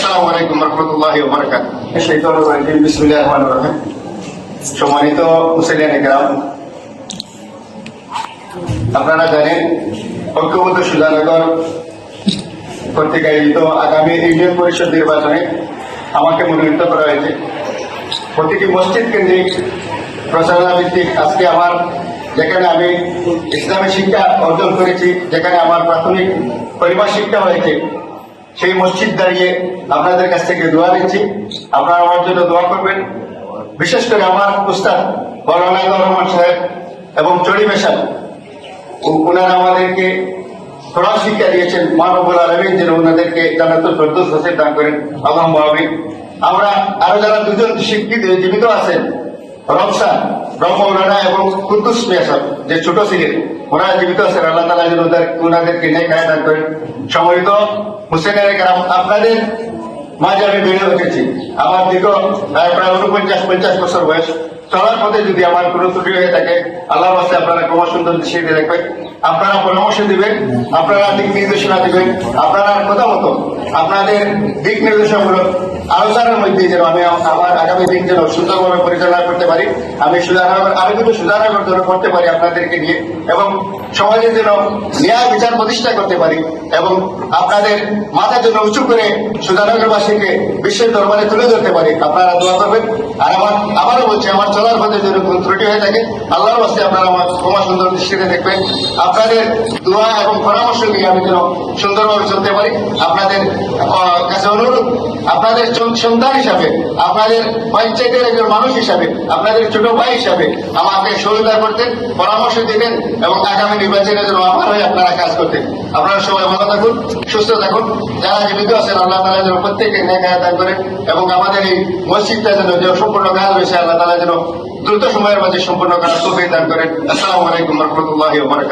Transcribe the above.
আসসালামু আলাইকুম ওয়া রাহমাতুল্লাহি ওয়া বারাকাতুহু। শাইতানুর রাজিম, বিসমিল্লাহির রহমানির রহিম। সম্মানিত মুসলিয়ানে কেরাম, আপনারা জানেন ঐক্যবদ্ধ সুজানগর কর্তৃক আয়োজিত আগামী ইউনিয়ন পরিষদ নির্বাচনে আমাকে মনোনীত করা হয়েছে। প্রতিটি মসজিদ কেন্দ্রিক প্রচারণা ভিত্তিক আজকে আমার যেখানে আমি ইসলামী শিক্ষা অর্জন করেছি, যেখানে আমার প্রাথমিক পরিবার শিক্ষা হয়েছে, সেই মসজিদ দাঁড়িয়ে আপনাদের কাছ থেকে দোয়া নিচ্ছি। আপনারা আমার জন্য দোয়া করবেন। বিশেষ করে আমার উস্তাদ মাওলানা রহমান সাহেব এবং চড়িমে সাহেব, ওনারা আমাদেরকে কোরআন শিক্ষা দিয়েছেন। মহানবুল আলামিন যেন ওনাদেরকে জান্নাতুল ফেরদৌস নসিব দান করেন, আল্লাহুম্মা আমিন। আমরা আরো যারা দুজন শিক্ষিত জীবিত আছেন, রমসান ব্রহ্মৌলানা এবং কুদ্দুস মিয়া সাহেব যে ছোট ছিলেন, ওনারা জীবিত আছেন। আল্লাহ তাআলা যেন ওনাদেরকে নেক হায়াত দান করেন। সম্মানিত মুসলিমের কেরাম, আপনাদের মাঝে আমি বেড়ে উঠেছি। আমার দীর্ঘ প্রায় 49-50 বছর বয়স। চলার পথে যদি আমার কোনো ত্রুটি হয়ে থাকে, আল্লাহর কাছে আপনারা ক্ষমা সুন্দর দৃষ্টিতে দেখবেন। আপনারা পরামর্শ দিবেন, আপনারা দিক নির্দেশনা দিবেন। আপনারা কথা মতো আপনাদের দিক নির্দেশনামূলক আলোচনার মধ্যে যেন আমি আমার আগামী দিন যেন সুন্দরভাবে পরিচালনা করতে পারি। আমি কিন্তু সুজানগর যেন করতে পারি আপনাদেরকে নিয়ে, এবং সমাজের যেন ন্যায় বিচার প্রতিষ্ঠা করতে পারি, এবং আপনাদের মাথা যেন উঁচু করে সুজানগরবাসীকে বিশ্বের দরবারে তুলে ধরতে পারি। আপনারা দোয়া করবেন। আর আবারও বলছি, আমার চলার পথে যদি কোন ত্রুটি হয়ে থাকে, আল্লাহর কাছে আপনারা আমার ক্ষমা সুন্দর দৃষ্টিতে দেখবেন। আপনাদের দোয়া এবং পরামর্শ নিয়ে আমি যেন সুন্দরভাবে চলতে পারি। আপনাদের কাছে অনুরোধ, আপনাদের সন্তান হিসাবে, আপনাদের পঞ্চায়েতের একজন মানুষ হিসাবে, আপনাদের ছোট ভাই হিসাবে আমাকে সহযোগিতা করতেন, পরামর্শ দিতেন, এবং আগামী নির্বাচনে যেন আমার হয়ে আপনারা কাজ করতেন। আপনারা সবাই ভালো থাকুন, সুস্থ থাকুন। যারা জীবিত আছেন, আল্লাহ তাআলা যেন প্রত্যেকে নেক হায়াত দান করেন, এবং আমাদের এই মসজিদটা যেন যে সম্পূর্ণ কাজ হয়েছে, আল্লাহ তাআলা যেন দ্রুত সময়ের মাঝে সম্পূর্ণ করার তৌফিক দান করেন। আসসালামু আলাইকুম ওয়া রাহমাতুল্লাহি ওয়া বারাকাতুহু।